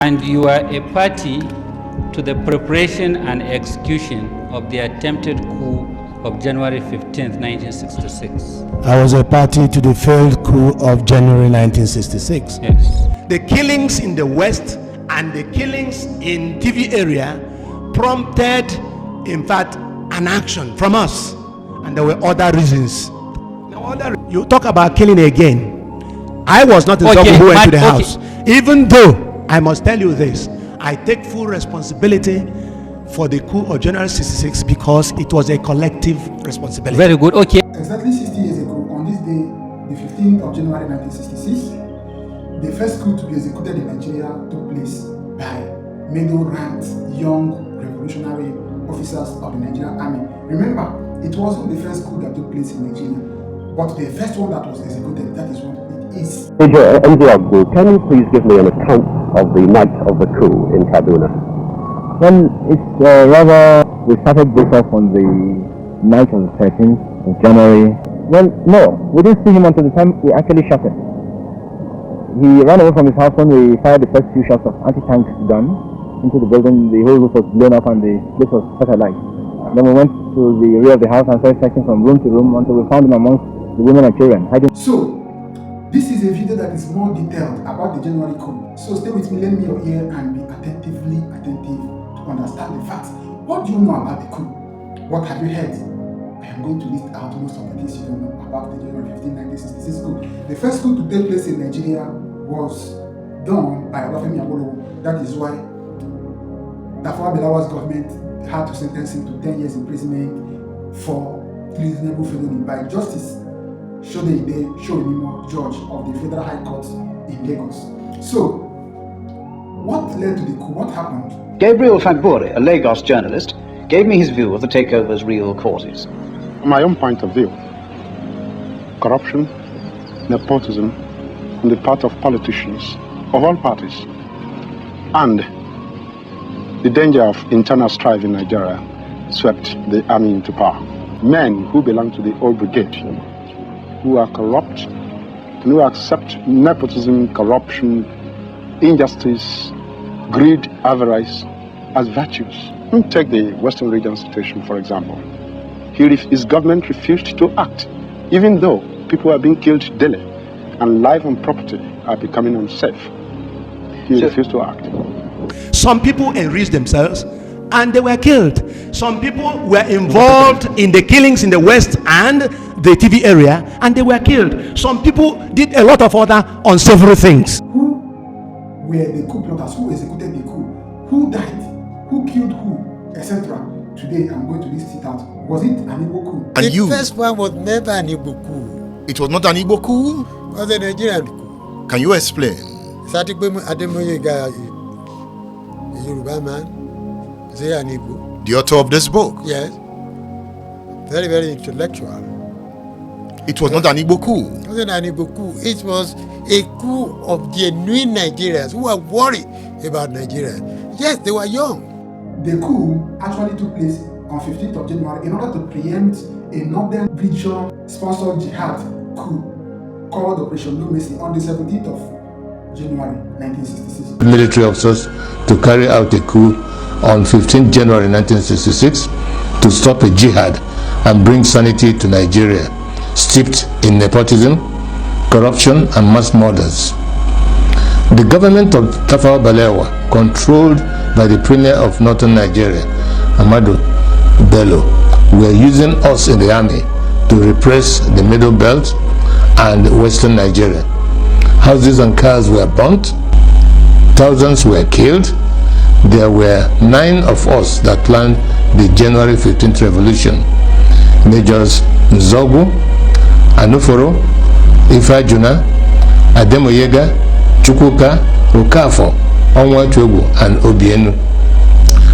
And you are a party to the preparation and execution of the attempted coup of January 15th, 1966. I was a party to the failed coup of January 1966. Yes. The killings in the West and the killings in TV area prompted, in fact, an action from us. And there were other reasons. You talk about killing again. I was not the one who went to the house. Even though, I must tell you this, I take full responsibility for the coup of January 66 because it was a collective responsibility. Very good. Okay. Exactly 60 years ago, on this day, the 15th of January 1966, the first coup to be executed in Nigeria took place by middle-ranked young revolutionary officers of the Nigerian army. Remember, it wasn't the first coup that took place in Nigeria, but the first one that was executed. That is what it is. Major Nzeogwu, can you please give me an account of the night of the coup in Kaduna? Well, it's rather, we started this off on the night of the 13th of January. Well, no, we didn't see him until the time we actually shot him. He ran away from his house when we fired the first few shots of anti-tank gun into the building. The whole roof was blown up and the place was set alight. Then we went to the rear of the house and started searching from room to room until we found him amongst the women and children hiding. So, this is a video that is more detailed about the January coup. So stay with me, lend me your ear and be attentive to understand the facts. What do you know about the coup? What have you heard? I am going to list out most of the things you don't know about the January 15, 1966 coup. The first coup to take place in Nigeria was done by Balewa. That is why Tafawa Balewa's government had to sentence him to 10 years imprisonment for treasonable felony by Justice Shodeide Judge of the Federal High Court in Lagos. So, what led to the coup? What happened? Gabriel Fagbore, a Lagos journalist, gave me his view of the takeover's real causes. From my own point of view, corruption, nepotism on the part of politicians of all parties, and the danger of internal strife in Nigeria swept the army into power. Men who belong to the old brigade, who are corrupt, and who accept nepotism, corruption, injustice, greed, avarice as virtues. Take the Western region situation, for example. His government refused to act, even though people are being killed daily and life and property are becoming unsafe. He refused to act. Some people enriched themselves and they were killed. Some people were involved in the killings in the West and the TV area and they were killed. Some people did a lot of other unsavory things. Who were the coup plotters? Who executed the coup? Who died? Who killed who? Etc. Today I'm going to list it out. Was it an Igbo coup? And the first one was never an Igbo coup. It was not an Igbo coup? It was a Nigerian coup. Can you explain? Ademoyega, a Yoruba man, is he an Igbo? The author of this book? Yes. Very, very intellectual. It was not an Igbo coup? It wasn't an Igbo coup. It was a coup of genuine Nigerians who were worried about Nigeria. Yes, they were young. The coup actually took place on 15th of January in order to preempt a northern region sponsored jihad coup called Operation No Mercy on the 17th of January 1966. Military officers to carry out a coup on 15th January 1966 to stop a jihad and bring sanity to Nigeria, steeped in nepotism, corruption and mass murders. The government of Tafawa Balewa, controlled by the premier of northern Nigeria, Ahmadu, Bello, were using us in the army to repress the Middle Belt and western Nigeria. Houses and cars were burnt, thousands were killed. There were 9 of us that planned the January 15th revolution. Majors Nzeogwu, Anuforo, Ifeajuna, Ademoyega, Okafor, Onwuatuegwu, and Obienu,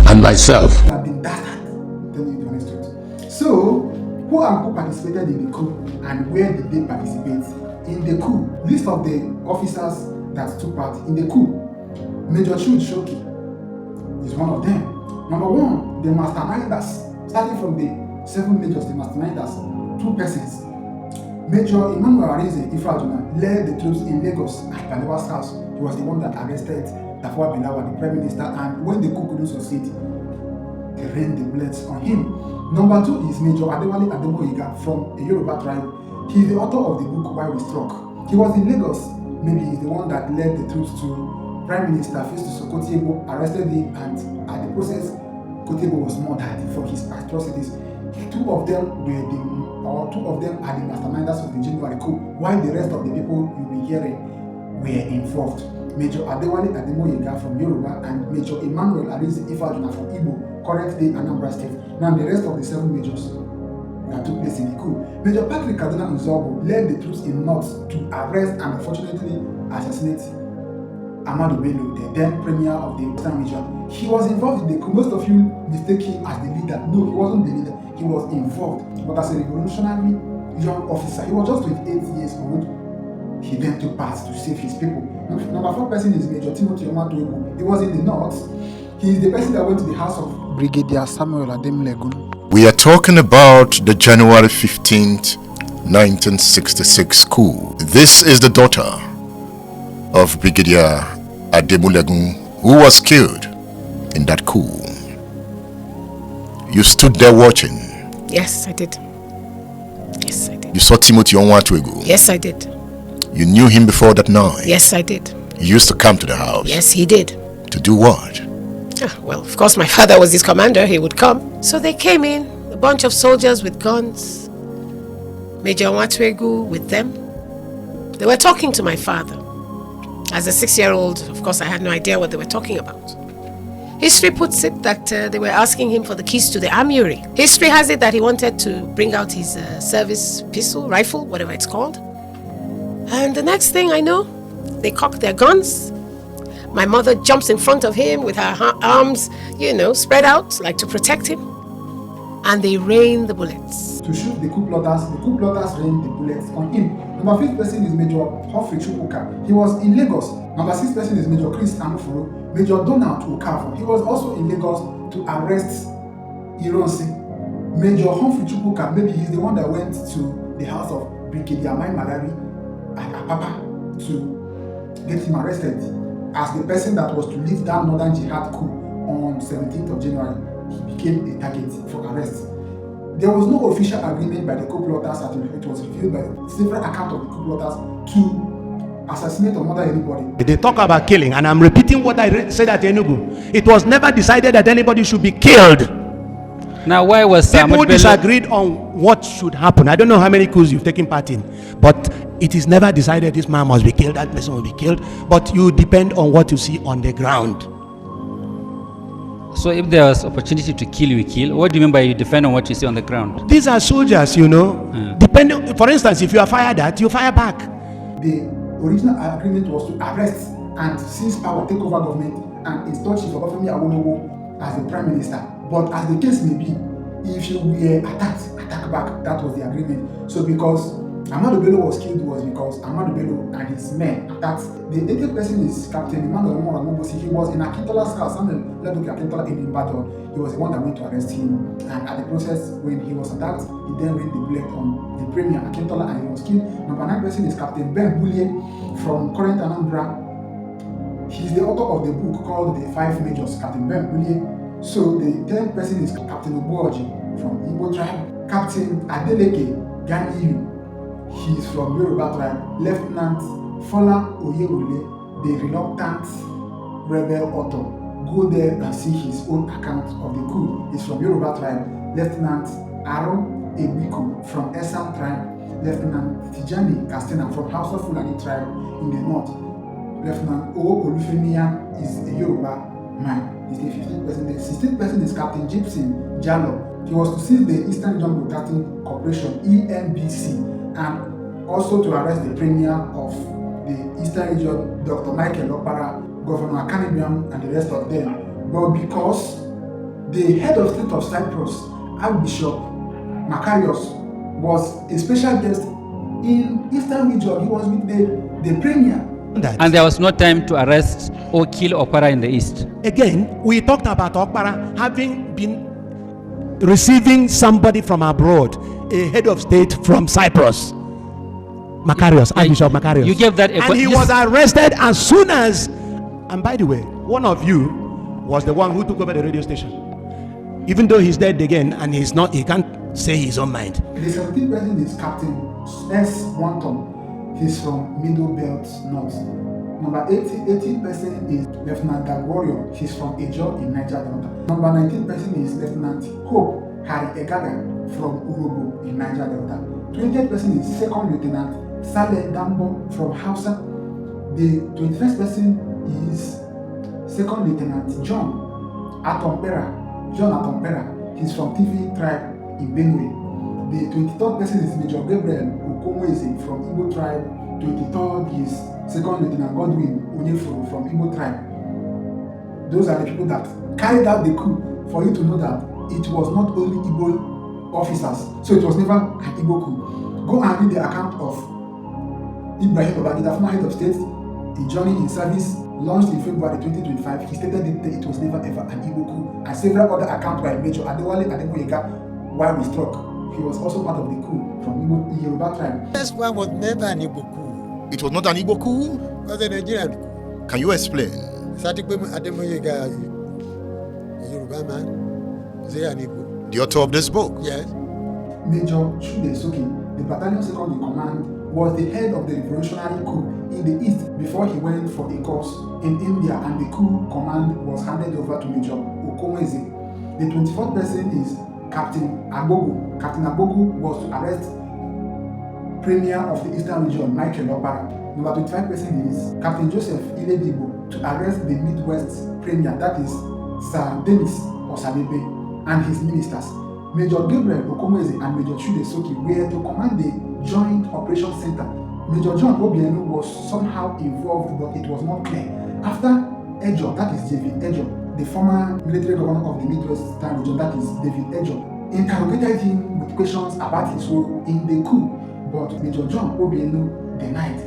and myself. Have been dastard, tell you the honest truth. So, who and who participated in the coup and where did they participate in the coup? List of the officers that took part in the coup. Major Shoki is one of them. Number 1, the masterminders, starting from the 7 majors, the masterminders, 2 persons. Major Emmanuel Arinze Ifeajuna led the troops in Lagos at Balewa's house. He was the one that arrested Tafawa Balewa, the Prime Minister, and when the coup couldn't succeed, they rained the bullets on him. Number 2 is Major Adewale Ademoyega from a Yoruba tribe. He is the author of the book Why We Struck. He was in Lagos. Maybe he's the one that led the troops to Prime Minister Festus Eboh, arrested him, and at the process, Eboh was murdered for his atrocities. Two of them are the masterminders of the January coup, while the rest of the people you'll be hearing were involved. Major Adewale Ademoyega from Yoruba and Major Emmanuel Arinze Ifeajuna from Eboh, currently Anambra State. Now the rest of the 7 majors that took place in the coup. Major Patrick Kaduna Nzeogwu led the troops in North to arrest and unfortunately assassinate Ahmadu Bello, the then premier of the Eastern region. He was involved in the coup. Most of you mistake him as the leader. No, he wasn't the leader. He was involved, but as a revolutionary young officer. He was just 28 years old. He then took part to save his people. Number 4 person is Major Onwuatuegwu. He was in the north. He is the person that went to the house of Brigadier Samuel Adewale. We are talking about the January 15th, 1966 coup. This is the daughter of Brigadier Adewale, who was killed in that coup. You stood there watching. Yes, I did. Yes, I did. You saw Timothy Onwuatuegwu. Yes, I did. You knew him before that night. Yes, I did. He used to come to the house. Yes, he did. To do what? Well, of course, my father was his commander. He would come. So they came in, a bunch of soldiers with guns. Major Onwuatuegwu with them. They were talking to my father. As a 6-year-old, of course, I had no idea what they were talking about. History puts it that they were asking him for the keys to the armory. History has it that he wanted to bring out his service pistol, rifle, whatever it's called. And the next thing I know, they cock their guns. My mother jumps in front of him with her arms, spread out, like to protect him. And they rain the bullets. To shoot the coup plotters rained the bullets on him. Number 5th person is Major Humphrey Chukwuka. He was in Lagos. Number 6th person is Major Chris Anuforo. Major Donald Okafor. He was also in Lagos to arrest Ironsi. Major Humphrey Chukwuka, maybe he's the one that went to the house of Brigadier Maimalari at Apapa to get him arrested as the person that was to lead that northern jihad coup on 17th of January. He became a target for arrest. There was no official agreement by the coup plotters, it was revealed by several accounts of the coup plotters to assassinate or murder anybody. They talk about killing, and I'm repeating what I said at Enugu. It was never decided that anybody should be killed. Now, why was people disagreed on what should happen? I don't know how many coups you've taken part in, but it is never decided this man must be killed, that person will be killed. But you depend on what you see on the ground. So if there was opportunity to kill, you kill. What do you mean by you depend on what you see on the ground? These are soldiers, Depending, for instance, if you are fired at, you fire back. The original agreement was to arrest and seize power, take over government, and install Chief Obafemi Awolowo as the Prime Minister. But as the case may be, if you were attack back. That was the agreement. So because Ahmadu Bello was killed was because Ahmadu Bello and his men attacked. The 80th person is Captain Emmanuel Nwobosi. He was in Akintola's house, Ladoke Akintola in Ibadan. He was the one that went to arrest him. And at the process, when he was attacked, he then rained the bullet on the premier Akintola and he was killed. Number 9 person is Captain Gbulie from current Anambra. He's the author of the book called The 5 Majors, Captain Gbulie. So the 10th person is Captain Eboh from Eboh tribe. Captain Adeleke Ganiyu, he is from Yoruba tribe. Lieutenant Fola Oyewole, the reluctant rebel author. Go there and see his own account of the coup. He's from Yoruba tribe. Lieutenant Aro Ebiko from Esan tribe. Lieutenant Tijani Kastina from Hausa Fulani tribe in the north. Lieutenant O Olufemiyan is a Yoruba man. He's the 15th person. The 16th person is Captain Gypsy Jallo. He was to seize the Eastern Region Broadcasting Corporation (ENBC) and also to arrest the premier of the Eastern Region, Dr. Michael Opara, Governor Akanibiam, and the rest of them. But because the head of state of Cyprus, Archbishop Makarios, was a special guest in Eastern Region, he was with the premier. And there was no time to arrest or kill Opara in the east. Again, we talked about Opara having been receiving somebody from abroad, a head of state from Cyprus, Makarios, Archbishop Makarios. You gave that, and he was arrested as soon as. And by the way, one of you was the one who took over the radio station. Even though he's dead again and he can't say his own mind. The 17th person is Captain S. Wanton. He's from Middle Belt North. Number 18th person is Lieutenant Warrior. He's from Eboh in Niger Delta. Number 19th person is Lieutenant Hope Hari Egaga from Urobo in Niger Delta. 20th person is Second Lieutenant Saleh Dambo from Hausa. The 21st person is Second Lieutenant John Atompera. He's from TV tribe in Benue. The 23rd person is Major Gabriel Okomweze from Igbo tribe. 23rd is Second Lieutenant Godwin Onwuatuegwu from Igbo tribe. Those are the people that carried out the coup. For you to know that it was not only Igbo officers, so it was never an Igbo coup. Go and read the account of Ibrahim Babangida, former head of state, a journey in service launched in February 2025. He stated that it was never ever an Igbo coup, and several other accounts by Major Adewale Ademoyega while we struck. He was also part of the coup from Igbo Yoruba tribe. This one was never an Igbo coup. It was not an Igbo coup? It was a Nigerian coup. Can you explain? Ademoyega, a Yoruba man, is he an Igbo? The author of this book? Yes. Major Chude Soki, the battalion second in command, was the head of the revolutionary coup in the east before he went for a course in India, and the coup command was handed over to Major Okomweze. The 24th person is Captain Agbogu. Captain Agbogu was to arrest Premier of the Eastern Region, Michael Opara. Number 25 person is Captain Joseph Iledibo to arrest the Midwest Premier, that is Sir Dennis Osadebe, and his ministers. Major Gabriel Okomweze and Major Chude Soki were to command the Joint Operations Center. Major John Obienu was somehow involved, but it was not clear. After Eboh, that is David Eboh, the former military governor of the Midwestern region, that is David Eboh, interrogated him with questions about his role in the coup, but Major John Obienu denied.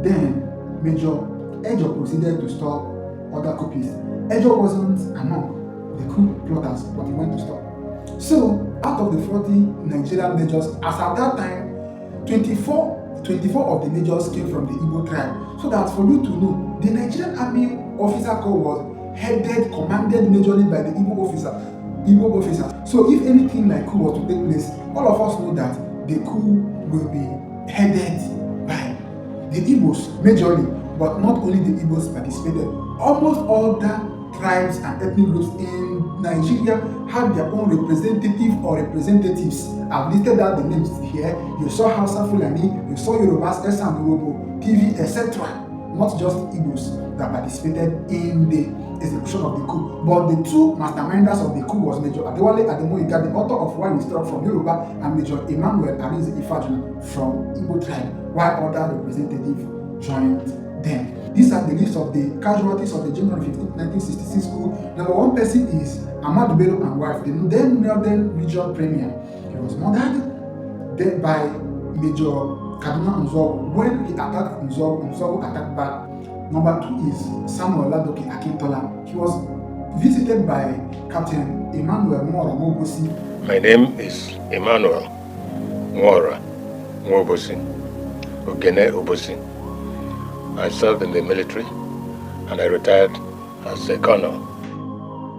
Then Major Eboh proceeded to stop other coups. Eboh wasn't among the coup plotters, but he went to stop. So, out of the 40 Nigerian majors, as at that time, 24 of the majors came from the Igbo tribe. So that for you to know, the Nigerian Army Officer Corps was commanded majorly by the Igbo officers. So if anything like coup was to take place, all of us know that the coup will be headed by the Igbos majorly, but not only the Igbos participated. Almost all the tribes and ethnic groups in Nigeria have their own representative or representatives. I've listed out the names here. You saw Hausa Fulani, you saw Yorubas, Esa and Urobo, TV, etc. Not just Igbos that participated in the execution of the coup. But the two masterminders of the coup was Major Adewale Ademoyega, the author of Why We Struck from Yoruba, and Major Emmanuel Arinze Ifeajuna from Igbo tribe, while other representatives joined them. These are the list of the casualties of the January 15, 1966 coup. Number 1 person is Ahmadu Bello and wife, the then Northern Region Premier. He was murdered dead by Major Kaduna Nzeogwu. When he attacked Nzeogwu attacked back. Number 2 is Samuel Ladoke Akintola. He was visited by Captain Emmanuel Nwobosi. My name is Emmanuel Nwobosi. I served in the military and I retired as a colonel.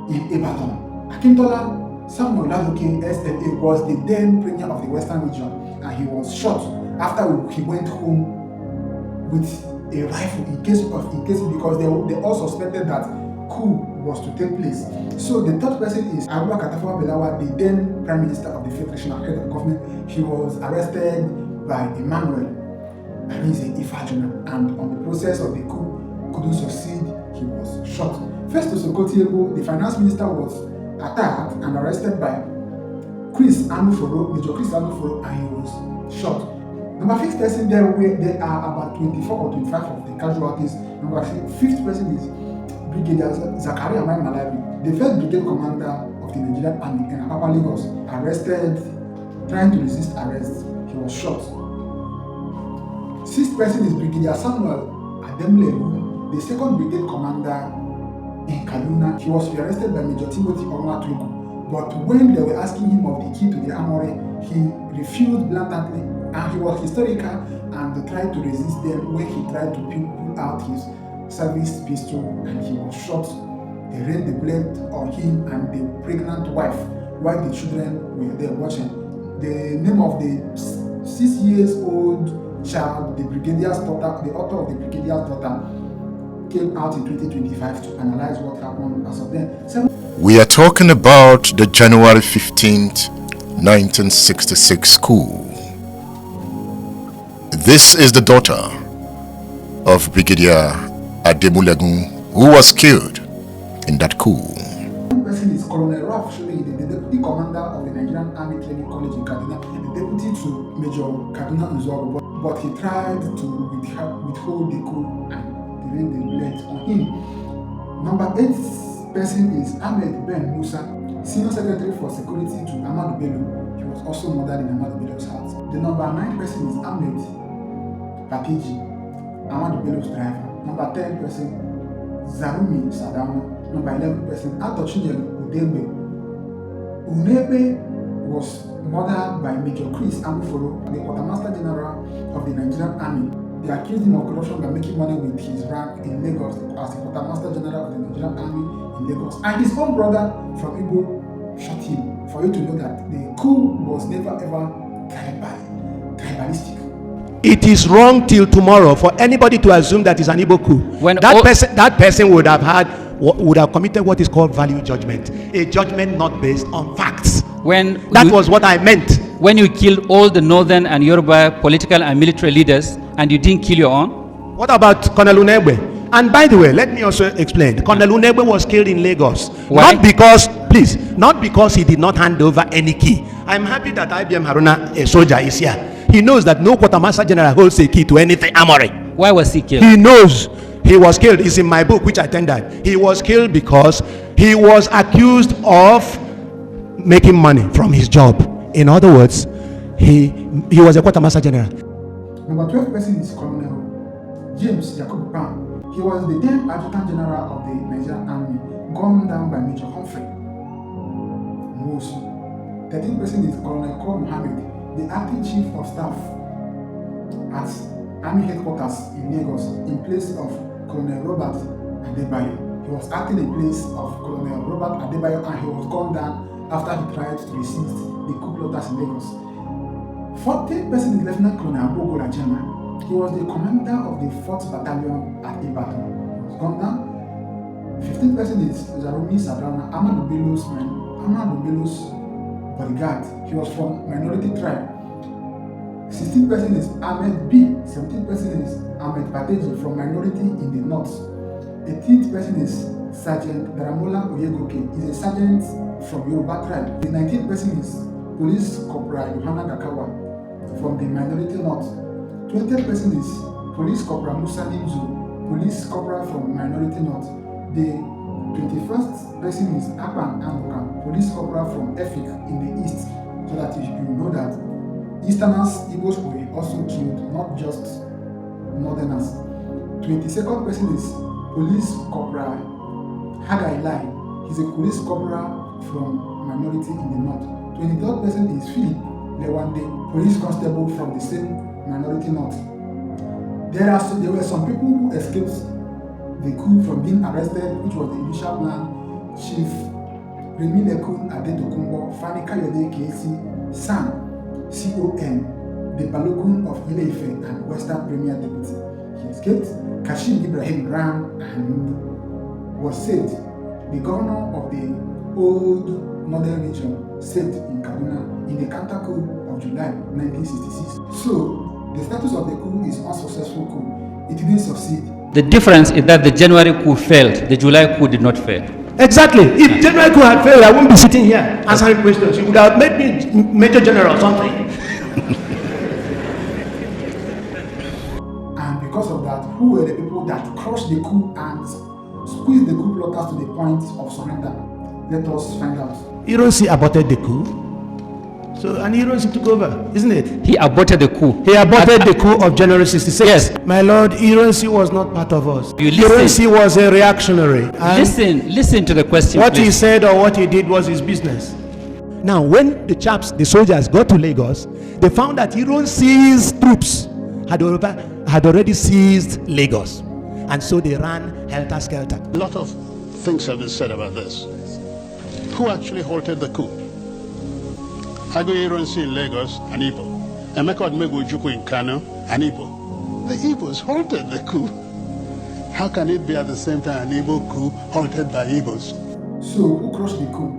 In Eboh, Akintola Samuel Ladoke SLA was the then premier of the Western region, and he was shot after he went home with a rifle in case because they all suspected that coup was to take place. So the third person is Tafawa Balewa, the then Prime Minister of the Federation and head of government. He was arrested by Emmanuel Arinze Ifeajuna, and on the process of the coup couldn't succeed, he was shot. Festus, the finance minister, was attacked and arrested by Anuforo, Major Anuforo, and he was shot. Number 5th person, there are about 24 or 25 of the casualties. Number 5th person is Brigadier Zakariya Maimalari, the first brigade commander of the Nigerian Army in Apapa, Lagos, arrested, trying to resist arrest. He was shot. 6th person is Brigadier Samuel Adewale, the 2nd brigade commander in Kaduna. He was arrested by Major Onwuatuegwu, but when they were asking him of the key to the armory, he refused blatantly, and he was hysterical and tried to resist them when he tried to pull out his service pistol, and he was shot They rained the blood on him and the pregnant wife while the children were there watching. The name of the 6-year-old child, the Brigadier's daughter, the author of the Brigadier's daughter, came out in 2025 to analyze what happened as of then. We are talking about the January 15th, 1966 coup. This is the daughter of Brigadier Ademoyega, who was killed in that coup. One person is Colonel Ralph Shuley, the deputy commander of the Nigerian Army Training College in Kaduna, the deputy to Major Kaduna Nzeogwu, but he tried to withhold the coup and rain the blood on him. Number 8 person is Ahmed Ben Musa, Senior Secretary for Security to Ahmadu Bello. He was also murdered in Ahmadu Bello's house. The number 9 person is Ahmed Papiji, Ahmadu Bello's driver. Number 10 person, Zarumi Sadama. Number 11 person, Unegbe. Unegbe was murdered by Major Chris Anuforo, the Quartermaster General of the Nigerian Army. They accused him of corruption by making money with his rank in Lagos as the Quartermaster General of the Nigerian Army in Lagos. And his own brother from Eboh shot him. For you to know that the coup was never ever tribalistic. It is wrong till tomorrow for anybody to assume that it's an Igbo coup. When that person would have committed what is called value judgment, a judgment not based on facts. That was what I meant. When you killed all the northern and Yoruba political and military leaders and you didn't kill your own? What about Colonel Unegbe? And by the way, let me also explain. Colonel Unegbe was killed in Lagos. Why? Not because he did not hand over any key. I'm happy that IBM Haruna, a soldier, is here. He knows that no Quartermaster General holds a key to anything armory. Why was he killed? He knows he was killed. It's in my book, which I tendered. He was killed because he was accused of making money from his job. In other words, he was a Quartermaster General. Number 12 person is Colonel James Yakubu. He was the then Adjutant General of the Nigerian Army, gunned down by Major Humphrey Nwobosi. 13th person is Colonel Cole Mohammed, the acting chief of staff at Army headquarters in Lagos, in place of Colonel Robert Adebayo. He was acting in place of Colonel Robert Adebayo, and he was gunned down after he tried to resist the coup plotters in Lagos. 14th person is Lieutenant Colonel Eboh. He was the commander of the 4th Battalion at Eboh. He was gunned down. 15th person is Zarumi Sadama, Ahmadu Bello's bodyguard. He was from minority tribe. 16th person is Ahmed B. 17th person is Ahmed Pateji from minority in the north. 18th person is Sergeant Daramola Oyegoke. He's a sergeant from Yoruba tribe. The 19th person is Police Corporal Yohana Gakawa from the minority north. 20th person is Police Corporal Musa Nimzu, Police Corporal from minority north. The 21st person is Akpan Anuka, Police Corporal from Efik in the east, so that you know that Easterners, Igbos were also killed, not just Northerners. 22nd person is Police Corporal Hagailai. He's a Police Corporal from minority in the north. 23rd person is Philip Lewande, Police Constable from the same minority north. There were some people who escaped the coup from being arrested, which was the initial plan. Chief Remi Lekun Adetokunbo, Fani Kayode Kesi, Sam C.O.N., the Balogun of Ile-Ife and Western Premier Deputy. He escaped. Kashim Ibrahim ran and was saved. The governor of the old northern region saved in Kaduna in the counter coup of July 1966. So, the status of the coup is unsuccessful coup. It didn't succeed. The difference is that the January coup failed. The July coup did not fail. Exactly. If January coup had failed, I wouldn't be sitting here answering questions. You would have made me Major General or something. And because of that, who were the people that crushed the coup and squeezed the coup plotters to the point of surrender? Let us find out. Ironsi aborted the coup. So, and Ironsi took over, isn't it? He aborted the coup. He aborted the coup of January 66. Yes. My lord, Ironsi was not part of us. Ironsi was a reactionary. Listen to the question, What please. he said or what he did was his business. Now, when the soldiers got to Lagos, they found that Ironsi's troops had already seized Lagos. And so they ran helter-skelter. A lot of things have been said about this. Who actually halted the coup? Aguiyi Ironsi in Lagos, an Eboh. Emeka Onwuatuegwu in Kano, an Eboh. The Igbos halted the coup. How can it be at the same time an Igbo coup halted by Igbos? So, who crushed the coup?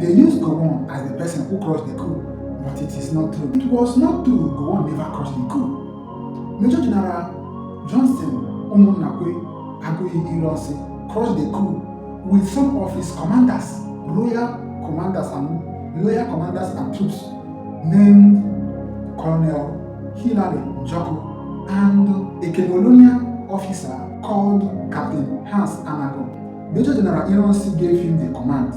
They used Gowon as the person who crushed the coup, but it is not true. It was not true. Gowon never crushed the coup. Major General Johnson Onwuatuegwu Aguiyi Ironsi crushed the coup with some of his commanders, loyal commanders and troops named Colonel Hilary Nzeogwu and a Cameroonian officer called Captain Anagho. Major General Ironsi gave him the command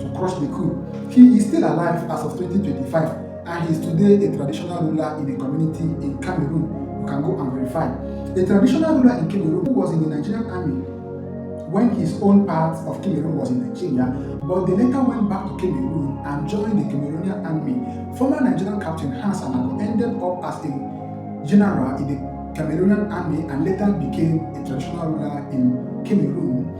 to crush the coup. He is still alive as of 2025 and he is today a traditional ruler in a community in Cameroon. You can go and verify. A traditional ruler in Cameroon who was in the Nigerian army when his own part of Cameroon was in Nigeria, but they later went back to Cameroon and joined the Cameroonian army. Former Nigerian Captain Anagho ended up as a general in the Cameroonian army and later became a traditional ruler in Cameroon.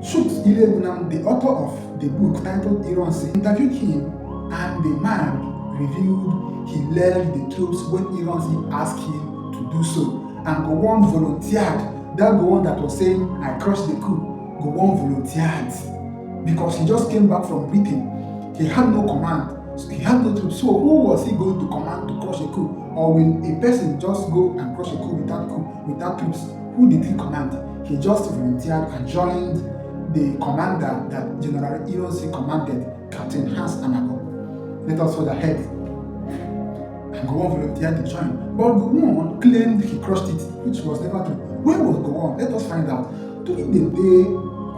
Ifeajuna, the author of the book titled Ironsi, interviewed him and the man revealed he led the troops when Ironsi asked him to do so. And Gowon volunteered. That Gowon that was saying, I crushed the coup, Gowon volunteered because he just came back from Britain. He had no command. He had no troops. So who was he going to command to crush a coup? Or will a person just go and crush a coup without troops? Who did he command? He just volunteered and joined the commander that General Ironsi commanded, Captain Anagho. Let us hold ahead. And Gowon volunteered to join. But Gowon claimed he crushed it, which was never true. Where was Gowon? Let us find out. During the day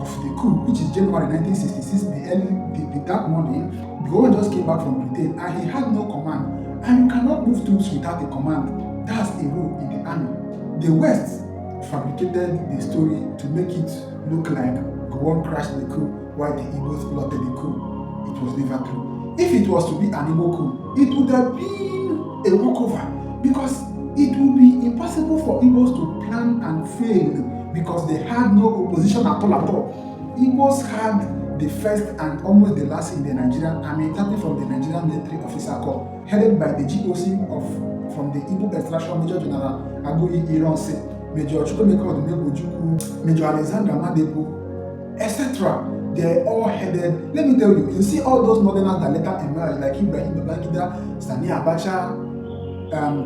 of the coup, which is January 1966, the dark morning, Gowon just came back from Britain and he had no command. And you cannot move troops without a command. That's a rule in the army. The West fabricated the story to make it look like Gowon crashed the coup while the Igbos plotted the coup. It was never true. If it was to be an Igbo coup, it would have been a walkover because it would be impossible for Igbos to plan and fail because they had no opposition at all. Igbos had the first and almost the last in the Nigerian army, starting from the Nigerian Military Officer Corps, headed by the GOC from the Igbo extraction, Major General Aguiyi Ironsi, Major Onwuatuegwu, Major Alexander Madebo, etc. They're all headed. Let me tell you, you see all those northerners that later emerged, like Ibrahim Babangida, Sani Abacha,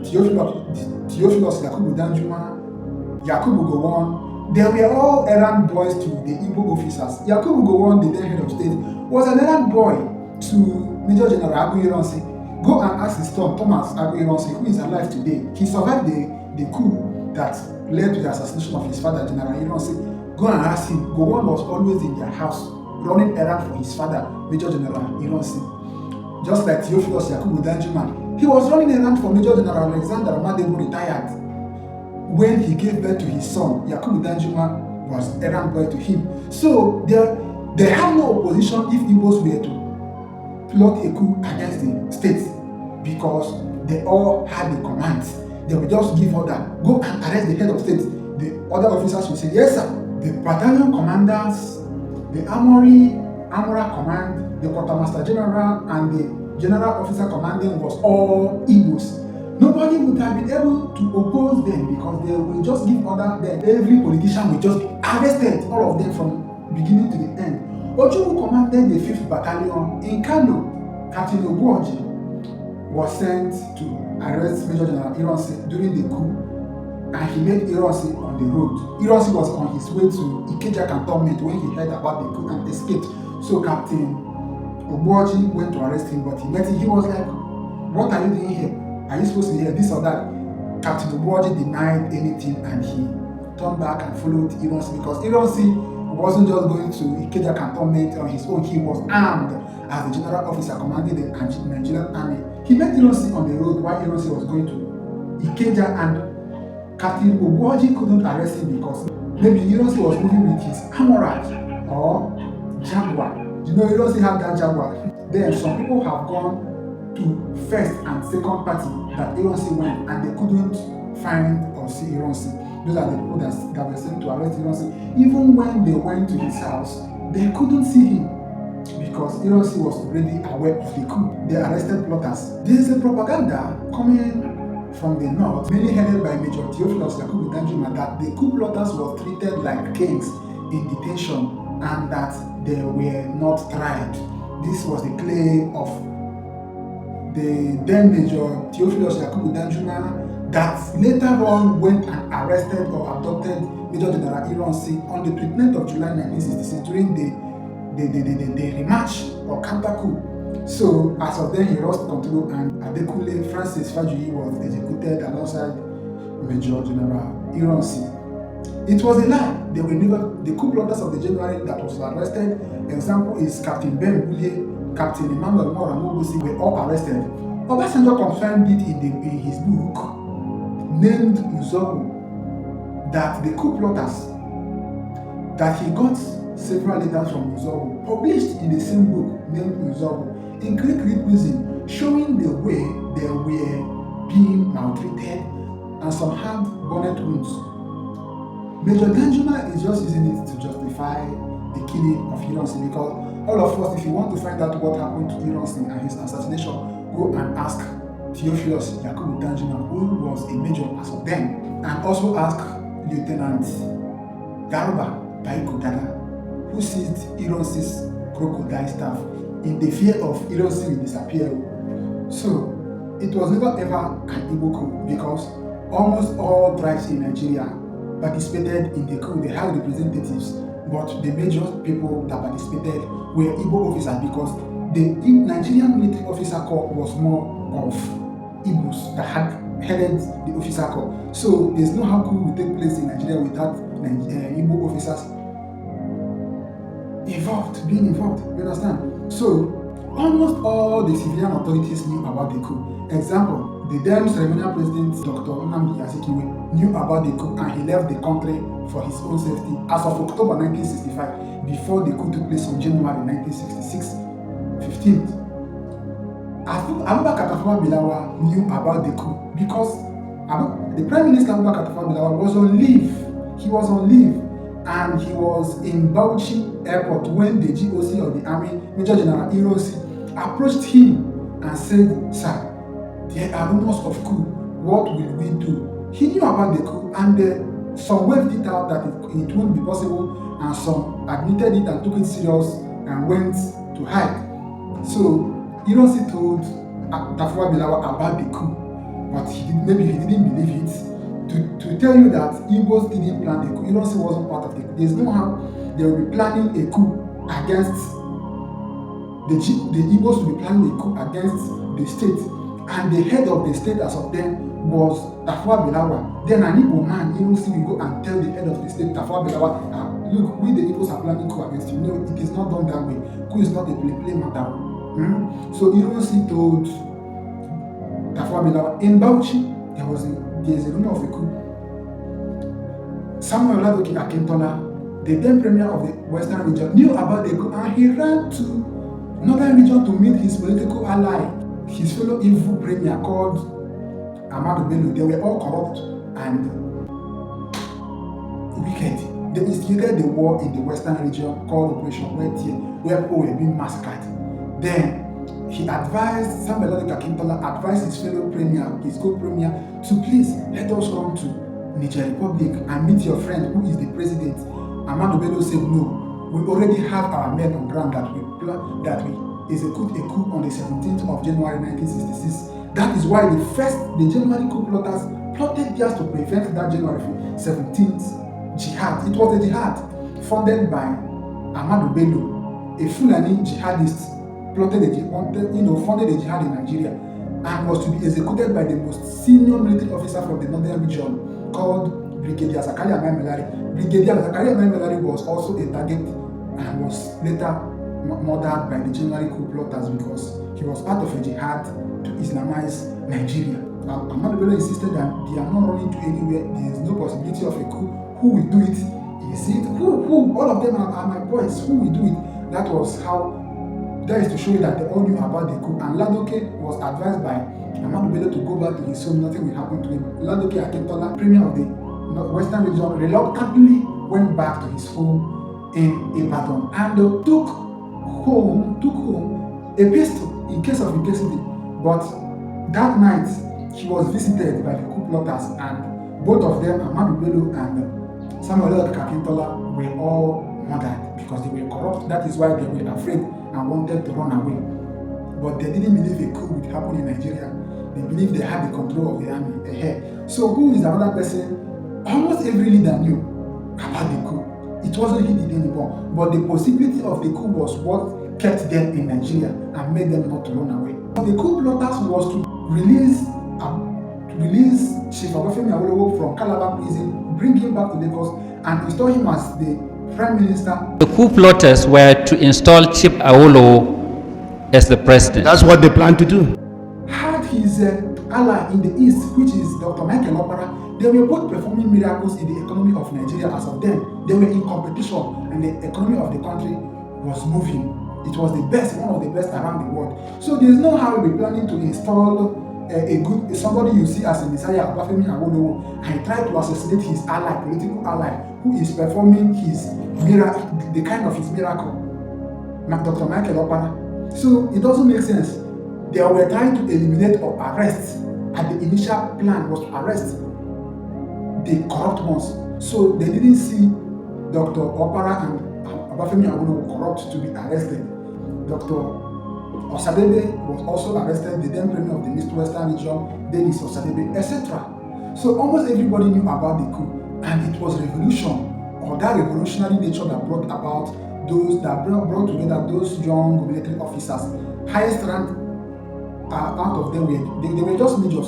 Theophilus Yakubu Danjuma, Yakubu Gowon, they were all errand boys to the Igbo officers. Yakubu Gowon, the then head of state, was an errand boy to Major General Aguiyi Ironsi. Go and ask his son, Thomas Aguiyi Ironsi, who is alive today. He survived the coup that led to the assassination of his father, General Ironsi. Go and ask him. Gowon was always in their house, running errand for his father, Major General Ironsi. Just like Theophilus Yakubu Danjuma, he was running errand for Major General Alexander Madebo, retired. When he gave birth to his son, Yakubu Danjuma was errand boy to him. So they had no opposition if Igbos were to plot a coup against the state because they all had the command. They would just give order, go and arrest the head of state. The other officers would say, yes sir. The battalion commanders, the armorer command, the quartermaster general, and the general officer commanding was all Igbos. Nobody would have been able to oppose them because they will just give order. Then every politician will just be arrested, all of them from beginning to the end. Ojukwu commanded the 5th Battalion in Kano. Captain Ogbuoji was sent to arrest Major General Ironsi during the coup, and he met Ironsi on the road. Ironsi was on his way to Ikeja cantonment when he heard about the coup and escaped. So Captain Ogbuoji went to arrest him, but he met him. He was like, what are you doing here? Are you supposed to hear this or that? Captain Ogbuoji denied anything and he turned back and followed Ironsi because Ironsi wasn't just going to Ikeja cantonment on his own. He was armed as the general officer commanding the Nigerian army. He met Ironsi on the road while Ironsi was going to Ikeja, and Captain Ogbuoji couldn't arrest him because maybe Ironsi was moving with his armorage or Jaguar. You know, Ironsi had that Jaguar. Then some people have gone to first and second party that Ironsi went and they couldn't find or see Ironsi. Those are the people that were sent to arrest Ironsi. Even when they went to his house, they couldn't see him because Ironsi was already aware of the coup. They arrested plotters. There is a propaganda coming from the north, mainly headed by Major Theophilus Yakubu Danjuma, that the coup plotters were treated like kings in detention and that they were not tried. This was the claim of the then Major Theophilus Yakubu Danjuma that later on went and arrested or abducted Major General Ironsi on the 29th of July 1966 during the rematch or counter coup. So as of then he lost control and Adekunle Francis Ifeajuna was executed alongside Major General Ironsi. It was a lie. They were never the coup plotters of the January that was arrested. Example is Captain Gbulie, Captain Emmanuel and Nwobosi were all arrested. Obasanjo confirmed it in his book named Nzeogwu that the coup plotters that he got several letters from Nzeogwu published in the same book named Nzeogwu in Greek reason, showing the way they were being maltreated and some had bonnet wounds. Major Danjuma is just using it to justify the killing of Ironsi because all of us, if you want to find out what happened to Ironsi and his assassination, go and ask Theophilus Yakubu Danjuma, who was a major as of then, and also ask Lieutenant Garba Baiko Dada, who seized Ironsi's crocodile staff in the fear of Ironsi will disappear. So it was never ever an Igbo coup because almost all tribes in Nigeria participated in the coup. They had representatives, but the major people that participated were Igbo officers because the Nigerian military officer corps was more of Igbos that had headed the officer corps. So there's no how coup will take place in Nigeria without Igbo officers being involved. You understand? So almost all the civilian authorities knew about the coup. Example, the then ceremonial president Dr. Azikiwe knew about the coup and he left the country for his own safety as of October 1965 before the coup took place on January 1966, 15th. Abubakar Tafawa knew about the coup because the Prime Minister Abubakar Tafawa was on leave. He was on leave and he was in Bauchi Airport when the GOC of the Army, Major General Ironsi, approached him and said, "Sir, there are rumors of coup. What will we do?" He knew about the coup and some waved it out that it won't be possible and some admitted it and took it serious and went to hide. So Ironsi told Tafawa about the coup, but maybe he didn't believe it. To tell you that Igbos didn't plan the coup, Ironsi wasn't part of the coup. There's no how they will be planning a coup against the Igbos will be planning a coup against the state. And the head of the state as of then was Tafawa Balewa. Then an Igbo man, Ironsi will go and tell the head of the state, Tafawa Balewa, look, we the Igbos are planning coup against you. No, it is not done that way. Coup is not a play matter. So Ironsi told Tafawa Balewa, in Bauchi, there is a rumor of a coup. Samuel Ladoke Akintola, the then premier of the Western region, knew about the coup and he ran to Northern region to meet his political ally, his fellow evil premier called Ahmadu Bello. They were all corrupt and wicked. They instigated the war in the Western region called Operation Okotie, where people were being massacred. Then he advised, Samuel Ladoke Akintola advised his fellow premier, his co-premier, to please let us come to Niger Republic and meet your friend who is the president. Ahmadu Bello said no, we already have our men on ground that we execute a coup on the 17th of January 1966. That is why the January coup plotters plotted just to prevent that January 17th jihad. It was a jihad funded by Ahmadu Bello, a Fulani jihadist, funded a jihad in Nigeria and was to be executed by the most senior military officer from the northern region called Brigadier Zakariya Maimalari. Brigadier Zakariya Maimalari was also a target and was later murdered by the January coup plotters because he was part of a jihad to Islamize Nigeria. Ahmadu Bello insisted that they are not running to anywhere. There is no possibility of a coup. Who will do it? Is it? Who? All of them are my boys. Who will do it? That is to show you that they all knew about the coup. And Ladoke was advised by Ahmadu Bello to go back to his home. Nothing will happen to him. Ladoke Akintola, premier of the Western region reluctantly went back to his home in Ibadan and took home a pistol in case of necessity. But that night, he was visited by the coup plotters, and both of them, Ahmadu Bello and Akintola, were all murdered because they were corrupt. That is why they were afraid and wanted to run away. But they didn't believe a coup would happen in Nigeria. They believed they had the control of the army ahead. So who is another person? Almost every leader knew about the coup. It wasn't hidden anymore. But the possibility of the coup was what kept them in Nigeria and made them not to run away. The coup plotters was to release Chief Obafemi Awolowo from Calabar prison, bring him back to Lagos, and install him as the Prime Minister. The coup plotters were to install Chief Awolowo as the president. That's what they planned to do. Had his ally in the east, which is Dr. Michael Opara, they were both performing miracles in the economy of Nigeria as of then. They were in competition, and the economy of the country was moving. It was the best, one of the best around the world. So there's no how we're planning to install somebody you see as a messiah, Obafemi Awolowo, and try to assassinate his ally, political ally, who is performing his miracle, the kind of his miracle, like Dr. Michael Opara. So it doesn't make sense. They were trying to eliminate or arrest, and the initial plan was to arrest the corrupt ones. So they didn't see Dr. Opara and Obafemi Awolowo corrupt to be arrested. Dr. Osadebe was also arrested, the then premier of the East Western region, Dennis Osadebe, etc. So almost everybody knew about the coup, and it was revolution, or that revolutionary nature that brought about those that brought together those young military officers. Highest rank out of them they were just majors.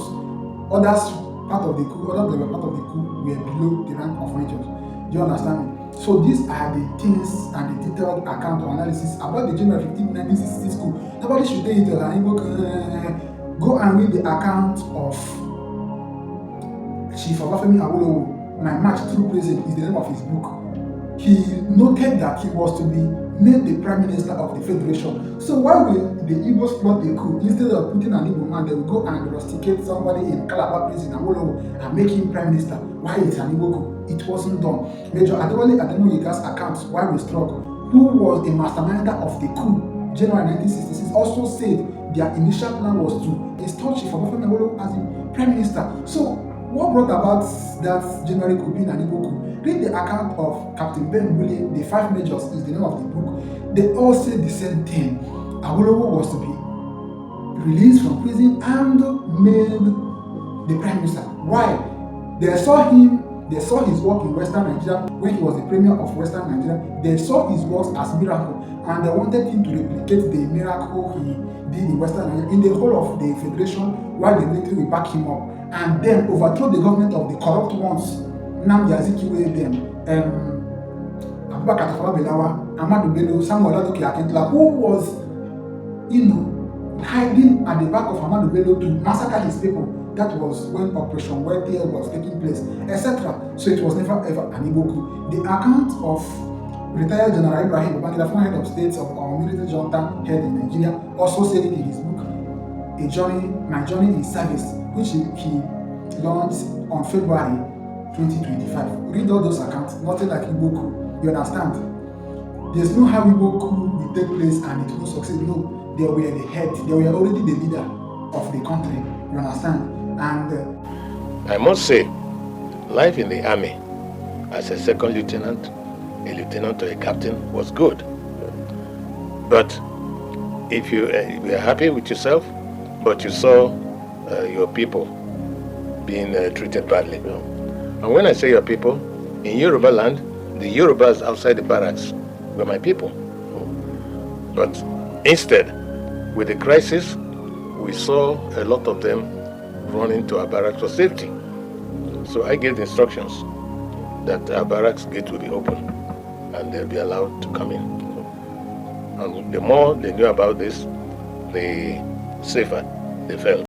Others were part of the coup were below the rank of majors. Do you understand me? So these are the things and the detailed account or analysis about the January 15, 1966 coup. Nobody should take it and go and read the account of Chief Obafemi Awolowo, My March Through Prison is the name of his book. He noted that he was to be made the Prime Minister of the Federation. So why will the Igbos plot a coup? Instead of putting an Igbo man, they will go and rusticate somebody in Calabar prison, Awolowo, and make him Prime Minister. Why is an Igbo coup? It wasn't done. Major Adewale Ademoyega's accounts, while we struck, who was a masterminder of the coup, January 1966, also said their initial plan was to install Chief Obafemi Awolowo as the Prime Minister. So what brought about that January coup being an Igbo coup? Read the account of Captain Ben Gbulie, the 5 majors is the name of the book. They all said the same thing. Awolowo was to be released from prison and made the Prime Minister. Why? They saw his work in Western Nigeria when he was the premier of Western Nigeria. They saw his works as miracle, and they wanted him to replicate the miracle he did in Western Nigeria in the whole of the Federation, while the military will back him up, and then overthrow the government of the corrupt ones. Nnamdi Azikiwe, Abubakar Tafawa Balewa, Ahmadu Bello, Samuel Ladoke, Akintola, who was, hiding at the back of Ahmadu Bello to massacre his people. That was when Operation Welfare was taking place, etc. So it was never ever an Igbo coup. The account of retired General Ibrahim Babangida, former head of state of our military junta head in Nigeria, also said it in his book, My Journey in Service, which he launched on February 2025. Read all those accounts, nothing like Igbo coup. You understand? There's no how Igbo coup will take place and it will succeed. No, they were the head, they were already the leader of the country. You understand? And I must say, life in the army as a second lieutenant, a lieutenant or a captain was good. But if you are happy with yourself, but you saw your people being treated badly. And when I say your people, in Yoruba land, the Yorubas outside the barracks were my people. But instead, with the crisis, we saw a lot of them run into our barracks for safety. So I gave the instructions that our barracks gate will be open and they'll be allowed to come in. And the more they knew about this, the safer they felt.